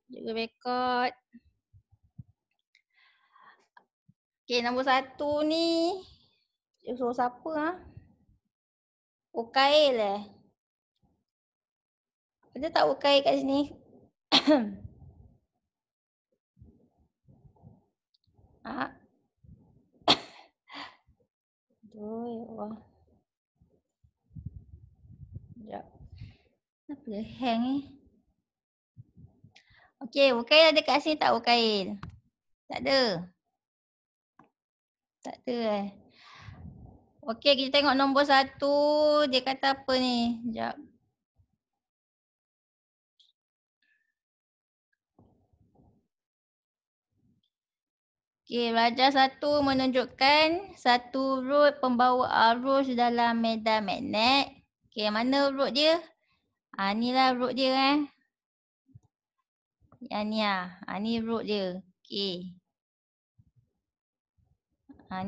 Juga rekod. Okay, nombor 1 ni. Dia suruh siapa ha? Ukail Ada tak Ukail kat sini? Ha? Aduh, ya Allah. Sekejap. Kenapa dia hang ni? Okay, Ukail ada kat sini tak Ukail? Tak ada. Tak ada Okay, kita tengok nombor 1. Dia kata apa ni? Sekejap. Okay, Rajah 1 menunjukkan satu root pembawa arus dalam medan magnet. Okay, mana root dia? Ni lah root dia Yang ni ni root dia. Okay.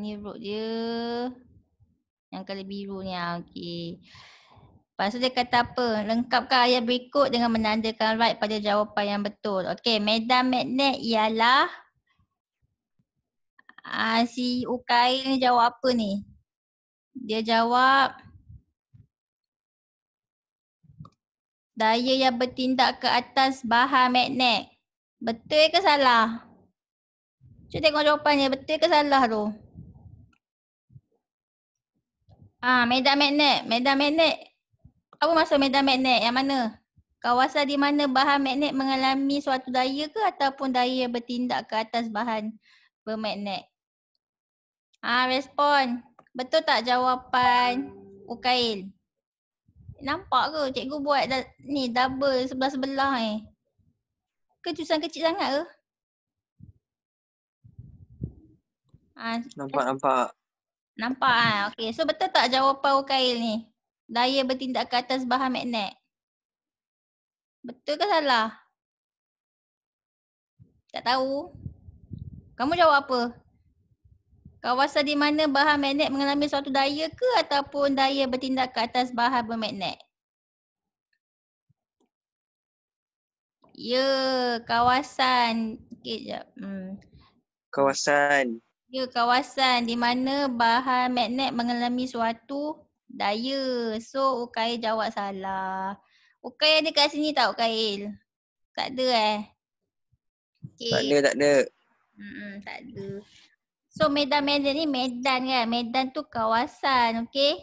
Ni root dia. Yang color biru ni okay. Lepas tu dia kata apa? Lengkapkan ayat berikut dengan menandakan right pada jawapan yang betul. Okay, medan magnet ialah si Ukail ni jawab apa ni? Dia jawab daya yang bertindak ke atas bahan magnet. Betul ke salah? Cuba tengok jawapannya. Betul ke salah tu? Medan magnet. Medan magnet. Apa maksud medan magnet? Yang mana? Kawasan di mana bahan magnet mengalami suatu daya ke ataupun daya yang bertindak ke atas bahan bermagnet? Respon. Betul tak jawapan Ukail? Nampak ke cikgu buat ni double sebelah-sebelah ni? Ke tulisan kecil sangat ke? Nampak. Nampak Okey, so betul tak jawapan Ukail ni? Daya bertindak ke atas bahan magnet. Betul ke salah? Tak tahu. Kamu jawab apa? Kawasan di mana bahan magnet mengalami suatu daya ke ataupun daya bertindak ke atas bahan bermagnet? Ya, kawasan. Okey, sekejap. Kawasan. Ya, kawasan di mana bahan magnet mengalami suatu daya. So, Ukail jawab salah. Ukail ada kat sini tak Ukail? Tak ada Okay. Tak ada. Tak ada. So medan-medan ni medan kan? Medan tu kawasan, okay?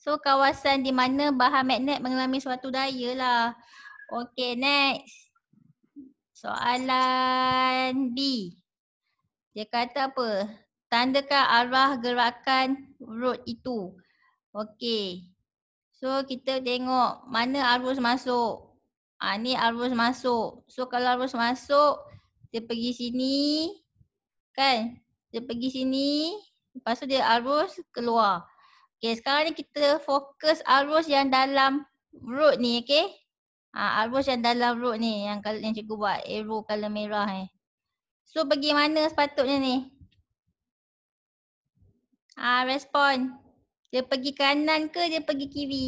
So kawasan di mana bahan magnet mengalami suatu daya lah. Okay, next. Soalan B. Dia kata apa? Tandakan arah gerakan root itu. Okay. So kita tengok mana arus masuk. Ni arus masuk. So kalau arus masuk, dia pergi sini. Kan? Dia pergi sini. Lepas tu dia arus keluar. Okay, sekarang ni kita fokus arus yang dalam root ni, okay? Arus yang dalam root ni yang cikgu buat arrow color merah ni. So pergi mana sepatutnya ni? Respon. Dia pergi kanan ke dia pergi kiri?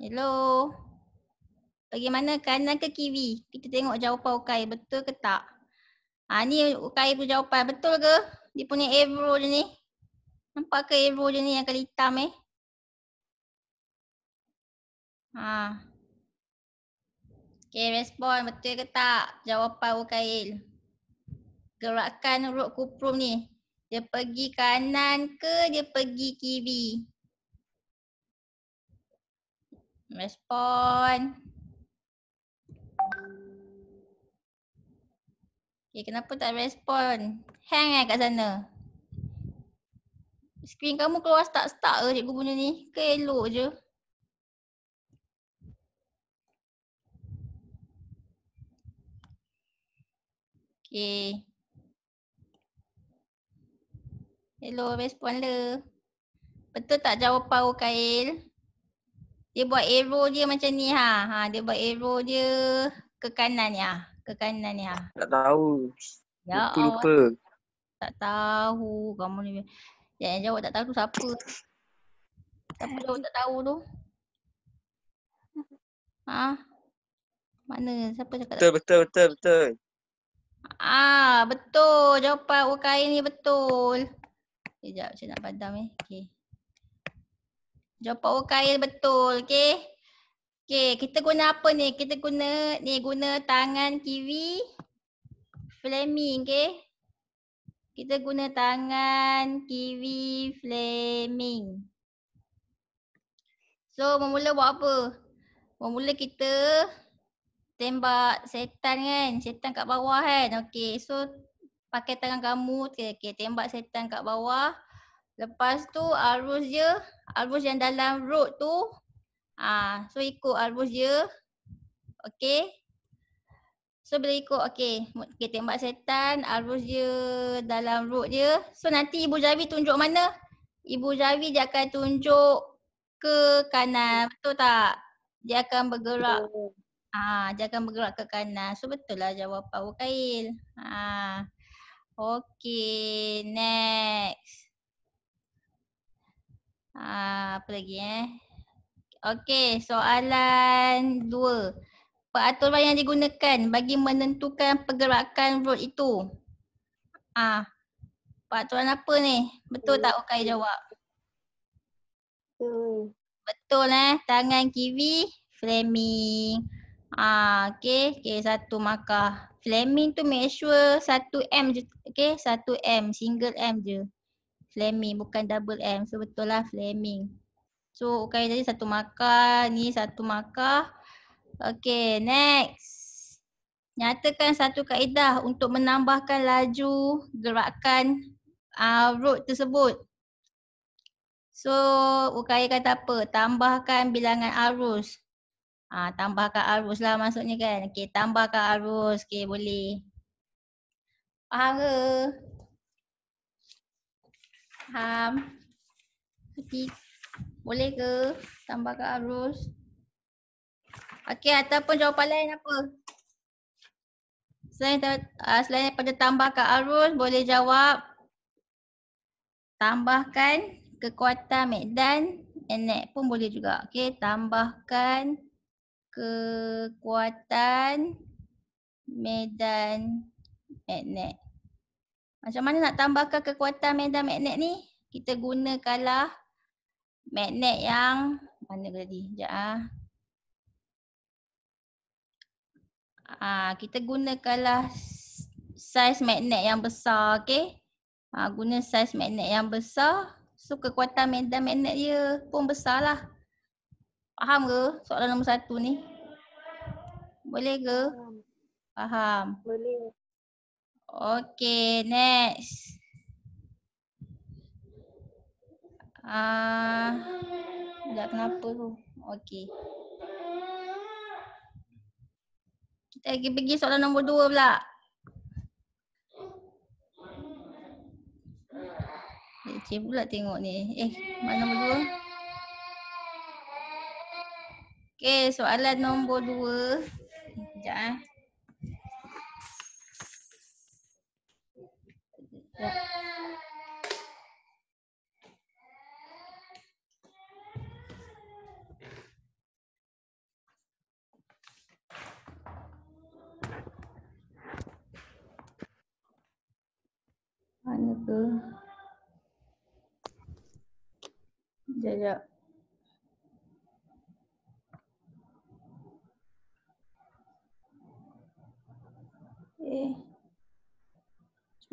Hello. Pergi mana, kanan ke kiri? Kita tengok jawapan Ukail betul ke tak? Ni Ukail punya jawapan betul ke? Dia punya arrow je ni. Nampak ke arrow je ni yang color hitam ni? Okay, respon betul ke tak jawapan Ukail? Gerakan root kuprum ni. Dia pergi kanan ke dia pergi kiri? Respon. Okay, kenapa tak respon? Hang kat sana. Skrin kamu keluar start-start ke cikgu punya ni? Ke elok je? Okay. Hello, respon le. Betul tak jawapan Ukail? Dia buat arrow dia macam ni dia buat arrow dia ke kanan ni Ke kanan ni Tak tahu. Ya Allah. Lupa. Tak tahu kamu ni. Yang jawab tak tahu tu siapa? Siapa jawab tak tahu tu? Mana? Siapa cakap Betul, betul, betul, betul. Betul. Jawapan UKM ni betul. Sekejap, saya nak padam Okay. Jawapan UKM betul. Okay. Okay, kita guna apa ni? Kita guna tangan kiri. Fleming, okay. Kita guna tangan kiri Fleming. So, memula buat apa? Memula kita tembak setan kan. Setan kat bawah kan. Okay, so pakai tangan kamu. Okay, tembak setan kat bawah. Lepas tu arus je. Arus yang dalam road tu. So ikut arus je. Okay. So bila ikut, okay, tembak setan, arus je dalam road je. So nanti Ibu Javi tunjuk mana? Ibu Javi dia akan tunjuk ke kanan, betul tak? Dia akan bergerak. Dia akan bergerak ke kanan. So betul lah jawapan Wukail. Okay, next. Apa lagi Okay, soalan 2. Peraturan yang digunakan bagi menentukan pergerakan road itu. Peraturan apa ni? Betul tak Ukai jawab? Betul tangan kiri Fleming. Okay, satu markah. Fleming tu make sure 1M je. Okay, 1M, single M je. Fleming bukan double M. So betul lah Fleming. So Ukai tadi satu markah, ni satu markah. Okay, next. Nyatakan satu kaedah untuk menambahkan laju gerakan road tersebut. So, UKAI kata apa? Tambahkan bilangan arus. Tambahkan arus lah maksudnya kan. Okay, tambahkan arus. Okay, boleh. Faham ke? Faham? Boleh ke tambahkan arus? Okay, ataupun jawapan lain apa? Selain daripada tambahkan arus, boleh jawab tambahkan kekuatan medan magnet pun boleh juga. Okay, tambahkan kekuatan medan magnet. Macam mana nak tambahkan kekuatan medan magnet ni? Kita gunakanlah magnet yang mana tadi? Sekejap kita gunakanlah saiz magnet yang besar, okey. Guna saiz magnet yang besar, so kekuatan medan magnet dia pun besar lah. Faham ke soalan nombor 1 ni? Boleh ke? Faham. Boleh. Okey, next. Sekejap kenapa tu? Okey. Kita pergi soalan nombor 2 pula. Cik pula tengok ni. Mana nombor 2? Okey, soalan nombor 2. Sekejap Mana ke? Sekejap.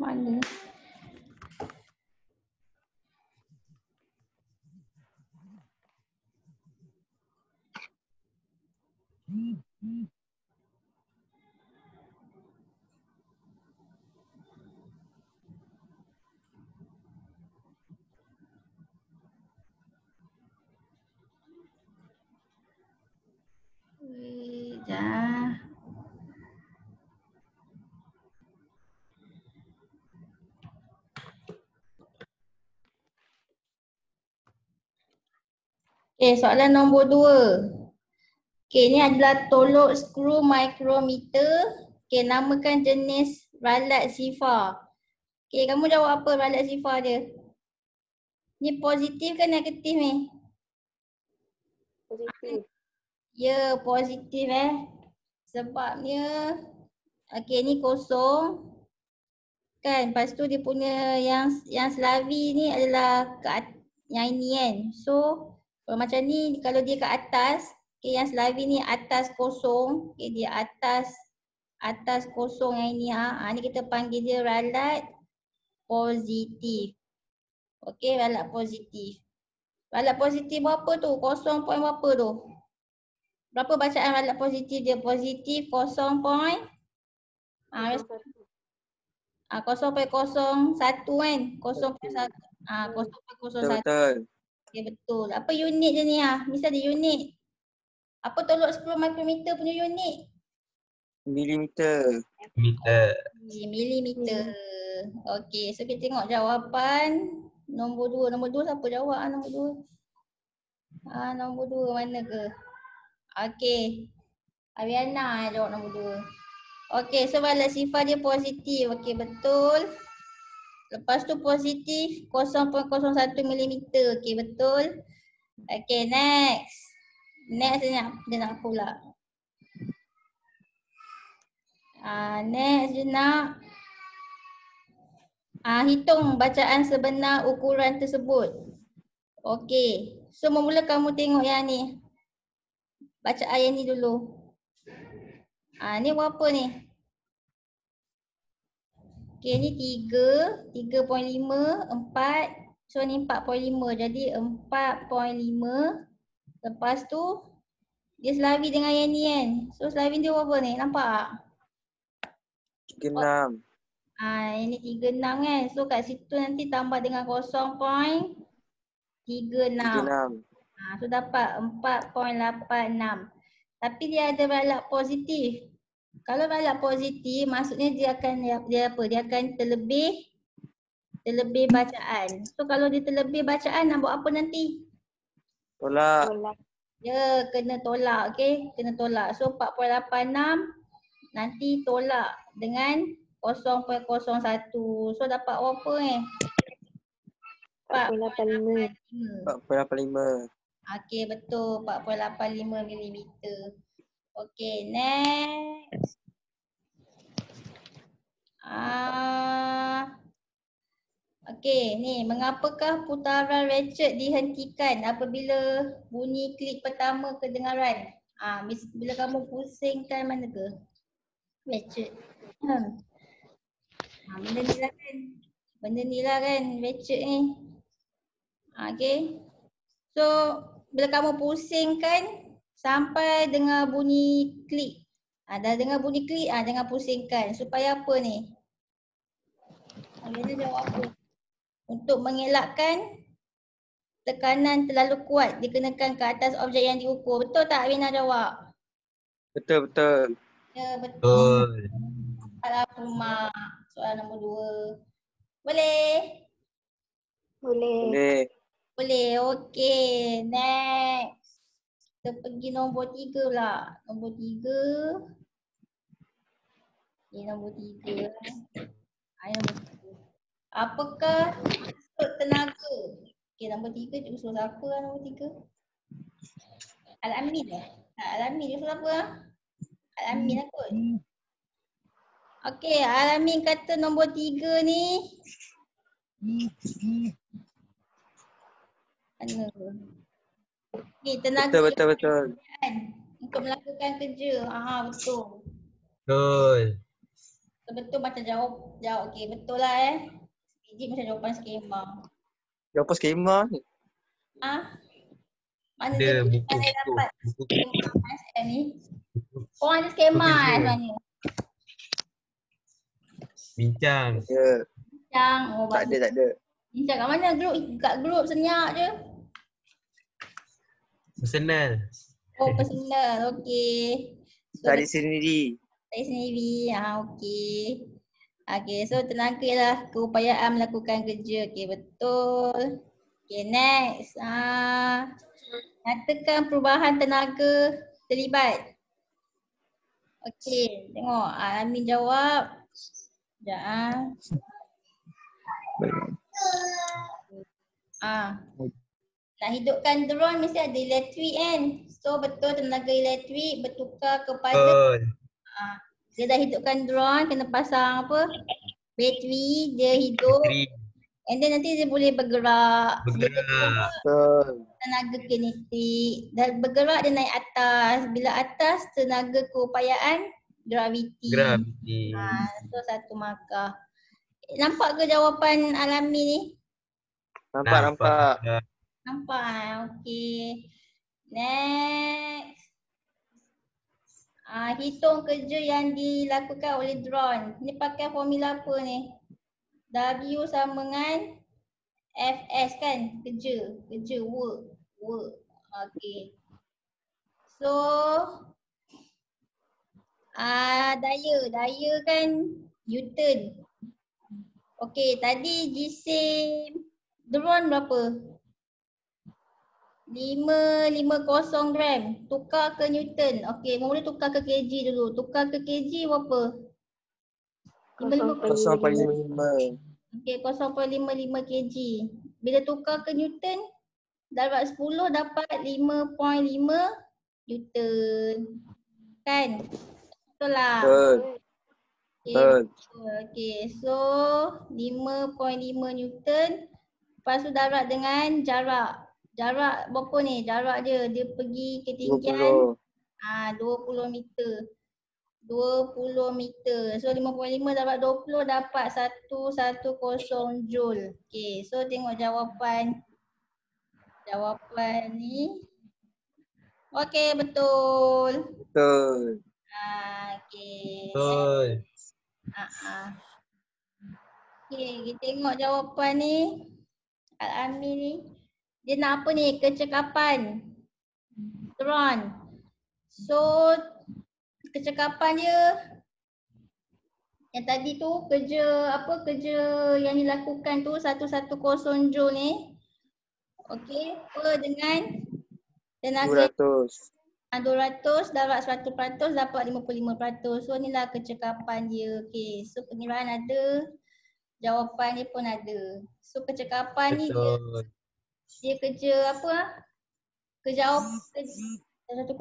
Macam mana? Sekejap. Soalan nombor 2. Ini adalah tolok skru micrometer. Namakan jenis ralat sifar. Kamu jawab apa ralat sifar dia? Ni positif ke negatif ni? Positif. Ya, positif Sebabnya, okey ni kosong. Kan, lepas tu dia punya yang selavi ni adalah yang ini kan. So, kalau macam ni, kalau dia ke atas, okay, yang selavi ni atas kosong, okay, dia atas kosong yang ini ni kita panggil dia ralat positif. Okey, ralat positif. Ralat positif berapa tu? 0 point berapa tu? Berapa bacaan ralat positif dia? Positif 0 point 0.01 kan? 0.1. 0.01. Betul. Okay, betul. Apa unit dia ni Mesti ada unit. Apa tolok 10 mikrometer punya unit? Milimeter. Milimeter. Okey, so kita tengok jawapan nombor 2. Nombor 2 siapa jawab nombor 2? Nombor 2 mana ke? Okey. Ariana jawab nombor 2. Okey, so balas sifar dia positif. Okey, betul. Lepas tu positif 0.01 mm. Okey, betul. Okey, next. Next dia nak pula. Next dia nak hitung bacaan sebenar ukuran tersebut. Okey. So mula kamu tengok yang ni. Bacaan yang ni dulu. Ni berapa ni? Okey, ni 3, 3.5, 4. So ni 4.5. Jadi 4.5. Lepas tu dia selavi dengan yang ni kan. So selavi dia berapa ni? Nampak tak? 36. Ini 36 kan. So kat situ nanti tambah dengan 0.36. 36. So dapat 4.86. Tapi dia ada ralat positif. Kalau ralat positif maksudnya dia akan terlebih bacaan. So kalau dia terlebih bacaan nak buat apa nanti? Tolak. Ya, kena tolak, okey. Kena tolak. So 4.86 nanti tolak dengan 0.01. So dapat berapa ni? 4.85. 4.85. Okey, betul. 4.85 mm. Okey, next. Okey, ni mengapakah putaran ratchet dihentikan apabila bunyi klik pertama kedengaran? Bila kamu pusingkan mana ke? Ratchet. Benda ni lah kan ratchet ni. Okey. So, bila kamu pusingkan sampai dengar bunyi klik. Dah dengar bunyi klik, jangan pusingkan. Supaya apa ni? Alina jawab apa? Untuk mengelakkan tekanan terlalu kuat dikenakan ke atas objek yang diukur. Betul tak Alina jawab? Betul, betul. Ya, betul. Alhamdulillah. Soalan nombor 2. Boleh? Boleh. Boleh. Okey. Next. Kita pergi nombor 3 pula. Nombor 3. Ini nombor 3. Nombor 3. Apakah maksud tenaga? Okey, nombor 3 cikgu suruh siapa nombor 3? Al-Amin Al-Amin dia suruh apa? Al-Amin lah kot. Okey, Al-Amin kata nombor 3 ni. Mana? Ni tenaga Betul. untuk melakukan kerja. Betul. Betul macam jawab. Okey, betul lah Sekejap macam jawapan skema. Jawapan skema ni. Mana dia dapat skema ni? Korang ada skema sebenarnya? Bincang. Ya. Bincang. Tak ada. Bincang kat mana? Kat grup senyap je. Personal. Personal. Okey. Cari sendiri. Okey. Okey, so tenagalah keupayaan melakukan kerja. Okey, betul. Okey, next. Nyatakan perubahan tenaga terlibat. Okey, tengok Amin jawab. Sekejap nak hidupkan drone mesti ada elektrik kan. So betul tenaga elektrik bertukar kepada Dia dah hidupkan drone, kena pasang apa? Bateri, dia hidup. Bateri And then nanti dia boleh bergerak. Dia bergerak. Betul. tenaga kinetik. Dan bergerak dia naik atas. Bila atas, tenaga keupayaan graviti. Graviti. So satu markah. Nampak ke jawapan alami ni? Nampak. Nampak. Okay. Next. Hitung kerja yang dilakukan oleh drone. Ni pakai formula apa ni? W sama dengan Fs kan? Kerja, work. Okay. So, daya kan Newton. Okay, tadi jisim drone berapa? 550 gram. Tukar ke Newton. Okay, boleh tukar ke kg dulu. Tukar ke kg berapa? 0.55. Okay, 0.55 kg. Bila tukar ke Newton, darab 10 dapat 5.5 Newton. Kan? Betul lah. Betul. Okay, so 5.5 Newton. Lepas tu darab dengan jarak. Jarak berapa ni? Jarak dia pergi ketinggian 20 meter. 20 meter. So 5.5 darab 20 dapat 110 joule. Okay, so tengok jawapan. Jawapan ni. Okay, betul. Betul. Okay. Betul. Okay, kita tengok jawapan ni. Al-Amin ni. Dia nak apa ni? Kecekapan. Drone. So, kecekapan dia yang tadi tu kerja yang dilakukan tu 110 joule ni. Okey, per dengan tenaga 200 darab 100% dapat 55%. So inilah kecekapan dia. Okey, so pengiraan ada, jawapan ni pun ada. So kecekapan ni dia kerja apa? Kerja 110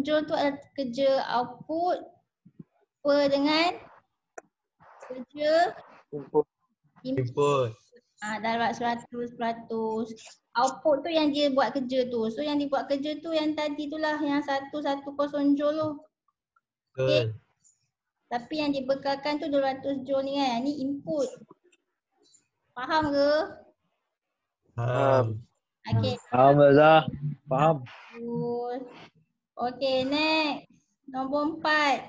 joule tu adalah kerja output per dengan kerja Input. Darab 100%. Output tu yang dia buat kerja tu. So yang dia buat kerja tu yang tadi tu lah, yang 110 joule tu. Okay. Tapi yang dibekalkan tu 200 joule ni kan. Ni input. Faham ke? Faham. Okay. Faham Zah. Faham. Okay, next. Nombor 4.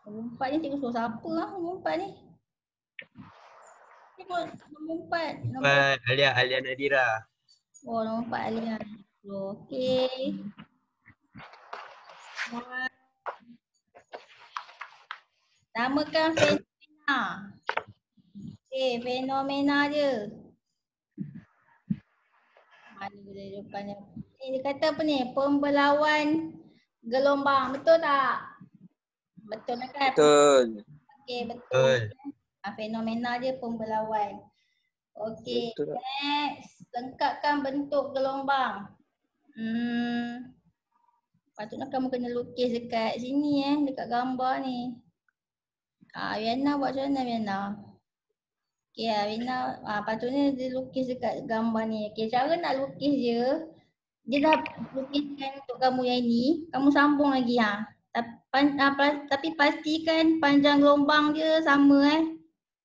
Nombor 4 ni tengok suruh siapa lah nombor 4 ni. Tengok nombor 4. Alia Nadira. Oh, nombor 4 Alia. Okay. Namakan fenomena. Okay, fenomena dia. Mana dia depannya? Dia kata apa ni? Pembelauan gelombang. Betul tak? Betul tak kan? Betul. Okay, betul. Fenomena dia pembelauan. Okay, next. Lengkapkan bentuk gelombang. Patutnya kamu kena lukis dekat sini dekat gambar ni. Viana buat macam mana Viana? Okay Viana, patutnya dia lukis dekat gambar ni. Okay, cara nak lukis dia dah lukiskan untuk kamu yang ni, kamu sambung lagi tapi pastikan panjang gelombang dia sama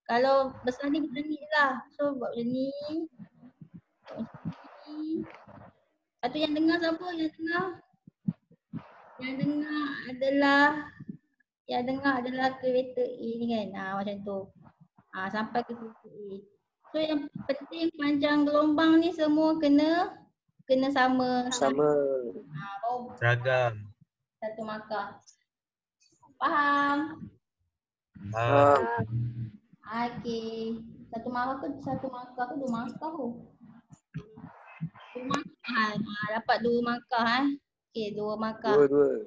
Kalau besar ni macam ni lah. So buat macam ni. Lepas tu yang dengar siapa? Yang dengar adalah kereta A ni kan. Macam tu. Sampai ke kereta A. So yang penting panjang gelombang ni semua kena sama. Seragam. Satu markah. Faham? Okey. Satu markah tu 2 markah tu. 2 markah. Dapat 2 markah Okey, 2 markah. 2.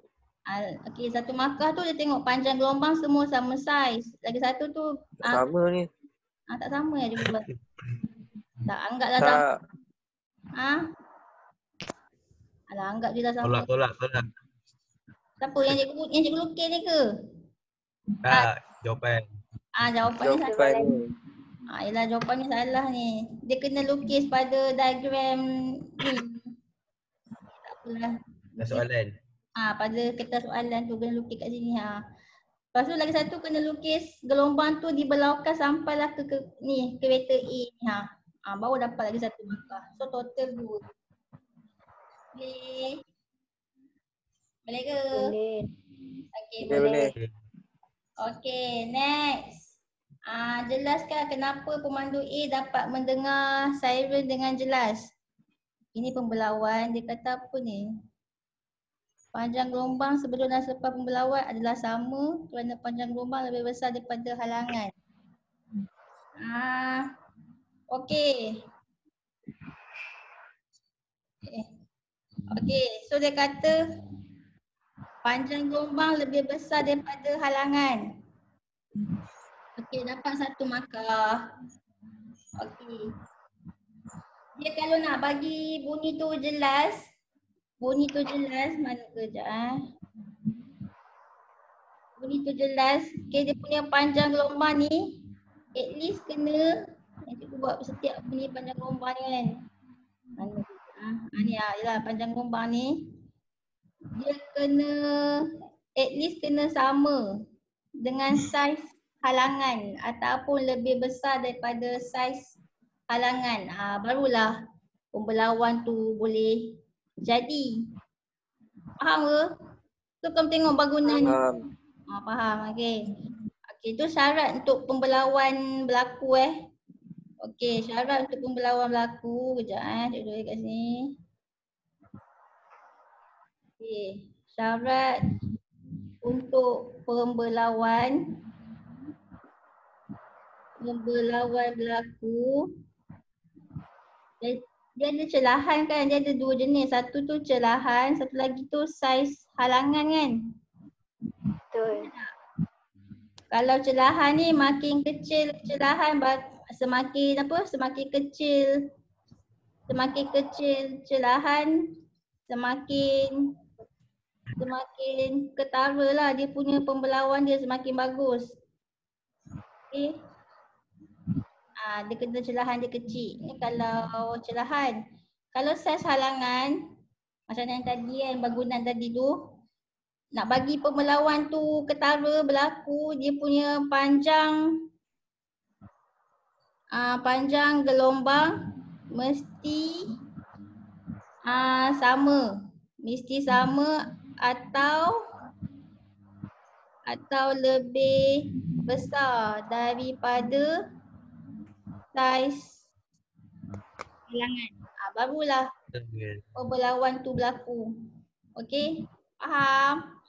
Okey, 1 markah tu dia tengok panjang gelombang semua sama saiz. Lagi satu tu Sama ni. tak sama dia buat. Tak anggaplah Tak. sama. Alah, anggap je dah sama. Tolak. Siapa yang cikgu lukis ni ke? Tak, jawapan. Jawapannya salah. Jawapan ni. Yelah jawapannya salah ni. Dia kena lukis pada diagram ni. Tak apalah. Ada soalan. Pada kertas soalan tu kena lukis kat sini. Lepas tu lagi satu kena lukis gelombang tu dibelaukan sampailah ke kereta A ni. Baru dapat lagi satu markah. So total 2. Boleh? Boleh ke? Boleh. Okay, Boleh. Okay, next. Jelaskan kenapa pemandu A dapat mendengar siren dengan jelas. Ini pembelauan, dia kata apa ni? Panjang gelombang sebelum dan selepas pembelauan adalah sama kerana panjang gelombang lebih besar daripada halangan. Okey. Okey, so dia kata panjang gelombang lebih besar daripada halangan. Okey, dapat satu markah. Okey. Dia kalau nak bagi bunyi tu jelas, mana kejap Bunyi tu jelas, okay, dia punya panjang gelombang ni at least kena, yang cikgu buat setiap bunyi panjang gelombang ni kan. Mana ni yalah panjang gelombang ni. Dia kena at least kena sama dengan saiz halangan ataupun lebih besar daripada saiz halangan. Barulah pembelauan tu boleh jadi. Faham ke? Tu kamu tengok bangunan. Faham. Okey. Okey, tu syarat untuk pembelauan berlaku Okey, syarat untuk pembelauan berlaku. Kejap cikgu tulis kat sini. Okey, syarat untuk pembelauan berlaku. Dia ada celahan kan, dia ada 2 jenis. Satu tu celahan, satu lagi tu saiz halangan kan. Betul. Kalau celahan ni makin kecil celahan semakin kecil celahan semakin ketara lah dia punya pembelauan dia semakin bagus. Okey. Dia kena celahan dia kecil. Ni kalau celahan. Kalau saiz halangan macam yang tadi kan, bangunan tadi tu, nak bagi pembelauan tu ketara berlaku, dia punya panjang gelombang mesti sama. Mesti sama atau lebih besar daripada saiz halangan. Barulah pembelauan tu berlaku. Okey? Faham?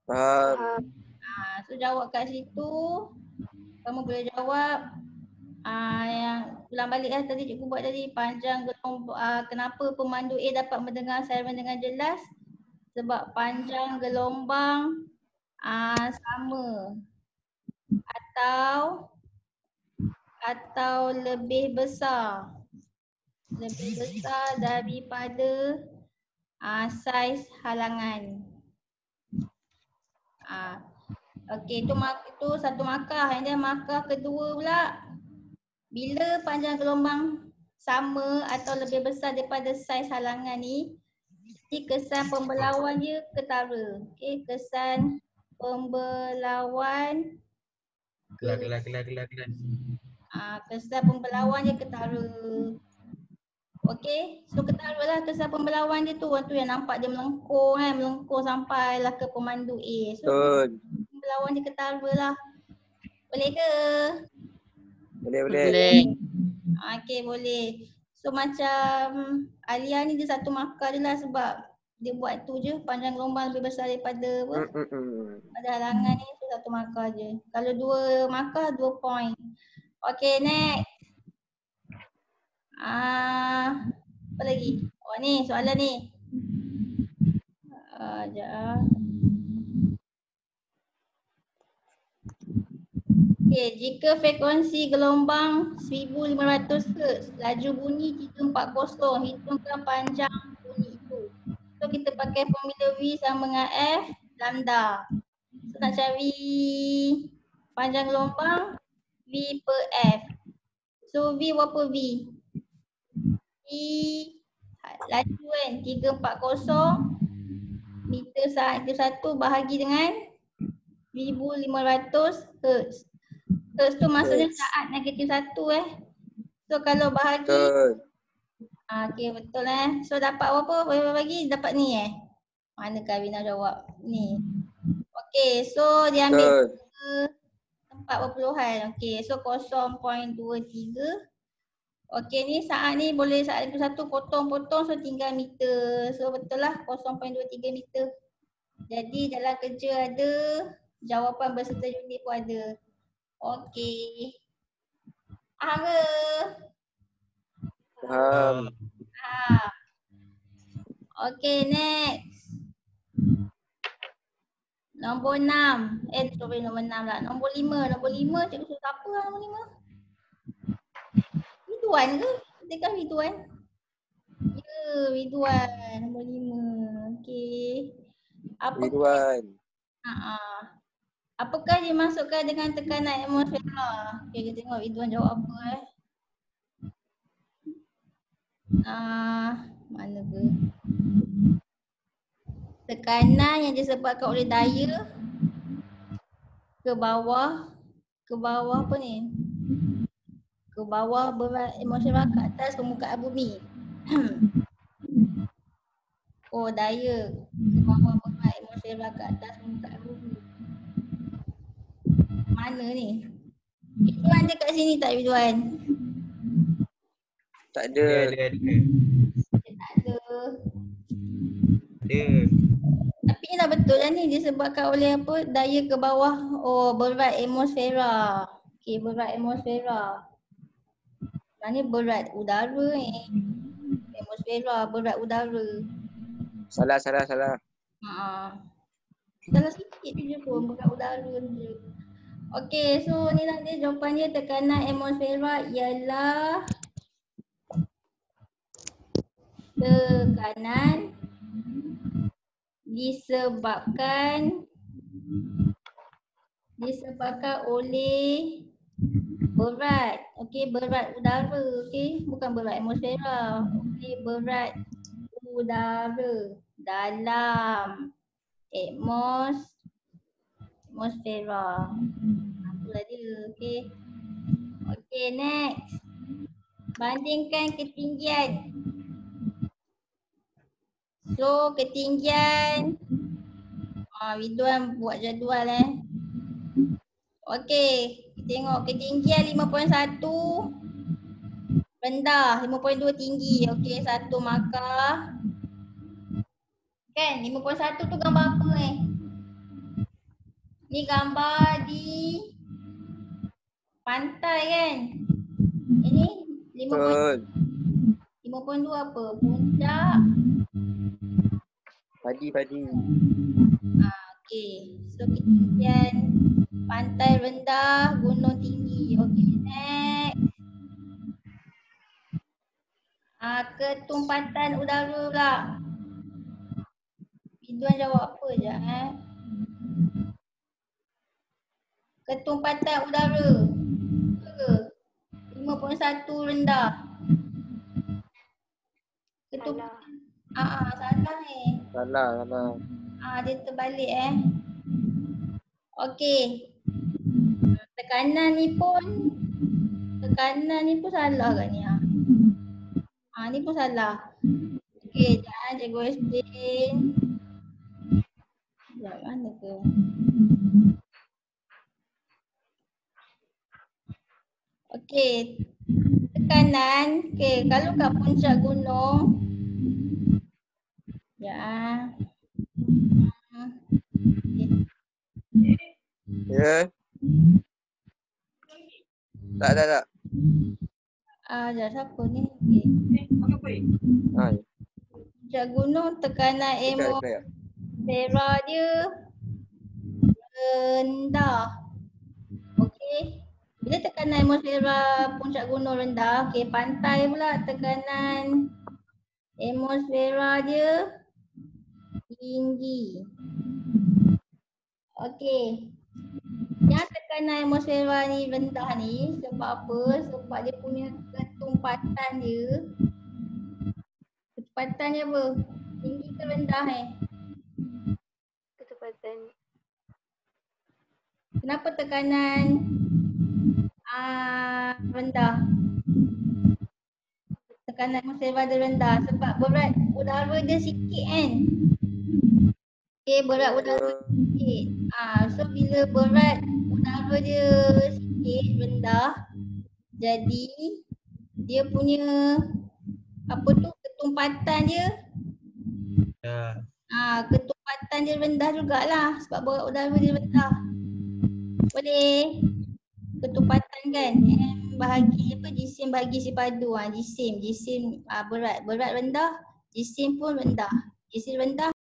Faham. So jawab kat situ. Kamu boleh jawab. Yang ulang balik tadi cikgu buat tadi. Panjang gelombang, kenapa pemandu A dapat mendengar siren dengan jelas? Sebab panjang gelombang sama atau lebih besar daripada saiz halangan. Okey, itu satu markah. And then markah kedua pula, bila panjang gelombang sama atau lebih besar daripada saiz halangan ni, mesti kesan pembelauan dia ketara. Okey, kesan pembelauan kesan pembelauan dia ketara. Okey, so ketara lah kesan pembelauan dia tu. Tu yang nampak dia melengkung kan, melengkung sampailah ke pemandu A. So pembelauan dia ketara lah. Boleh ke? Boleh. Okey, boleh. So macam Alia ni dia satu markah je lah sebab dia buat tu je, panjang gelombang lebih besar daripada pada halangan ni, so satu markah je. Kalau 2 markah 2 point. Okey, next. Apa lagi? Ni soalan ni. Sekejap. Okay, jika frekuensi gelombang 1500 Hz, laju bunyi 340, hitungkan panjang bunyi itu. So kita pakai formula V sama dengan F lambda. So, nak cari panjang gelombang V per F. So V berapa V? V laju kan 340 meter saat ke 1 bahagi dengan 1500 Hz. Hz tu maksudnya Hertz. saat negatif 1 So kalau bahagi Betul. okey betul So dapat berapa? Bagi dapat ni Manakah Rina jawab? Ni. Okey, so dia ambil Betul. tempat perpuluhan. Okey, so 0.23. Okey, ni saat ni boleh saat itu satu potong-potong so tinggal meter. So betul lah 0.23 meter. Jadi dalam kerja ada, jawapan berserta unit pun ada. Okey. Faham ke? Faham. Okey, next. Nombor 6. Sorry, nombor 6 lah. Nombor 5. Nombor 5, cikgu suruh siapa lah nombor 5? Ridwan ke? Adakah Ridwan? Ya, Ridwan. Nombor 5. Okey. Ridwan. Apakah dimasukkan dengan tekanan atmosfera? Okey, kita tengok Ridwan jawab apa mana ke? Tekanan yang disebabkan oleh daya ke bawah apa ni? Ke bawah berat atmosfera ke atas permukaan bumi. Oh, daya ke bawah berat atmosfera ke atas permukaan bumi. Mana ni? Ridwan ada kat sini tak Ridwan? Tak ada. Ada. Tak ada. Ada. Tapi ni dah betul lah ni disebabkan oleh apa? Daya ke bawah. Oh, berat atmosfera. Okey, berat atmosfera. Sebenarnya berat udara ni. Atmosfera, berat udara. Salah. Salah sikit je pun, berat udara je. Okey, so ni lah dia jawapannya. Tekanan atmosfera ialah tekanan disebabkan oleh berat. Okey, berat udara. Okey, bukan berat atmosfera. Okey, berat udara dalam atmosfera. Itulah dia. Okey. Okey, next. Bandingkan ketinggian. So, ketinggian Ridwan buat jadual Okey, tengok ketinggian 5.1 rendah, 5.2 tinggi. Okey, satu markah. Kan 5.1 tu gambar apa Ni gambar di pantai kan? Ini 5.2 apa? Puncak Padi. Okey, so ketinggian pantai rendah, gunung tinggi. Okey, next. Ketumpatan udara pula. Ridwan jawab apa je Ketumpatan udara. 5.1 rendah. Salah ni. Salah. Dia terbalik Okey. Tekanan ni pun salah ke ni ni pun salah. Okey, jangan cikgu explain. Sekejap, mana ke? Okey. Tekanan, kalau kat puncak gunung. Ya. Ya. Tak. Siapa ni? Puncak gunung tekanan atmosfera dia rendah. Okey. Bila tekanan atmosfera puncak gunung rendah, pantai pula tekanan atmosfera dia tinggi. Okey. Yang tekanan atmosfera ni rendah ni sebab apa? Sebab dia punya ketumpatan dia. Ketumpatan dia apa? Tinggi ke rendah Ketepatan. Kenapa tekanan rendah? Tekanan atmosfera dia rendah sebab berat udara dia sikit kan? Okey, berat udara sikit. So bila berat udara dia sikit, rendah, jadi dia punya apa tu ketumpatan dia Ya. ketumpatan dia rendah jugalah sebab berat udara dia rendah. Boleh? Ketumpatan kan bahagi apa jisim bahagi sipadu jisim berat rendah, jisim pun rendah. Jisim rendah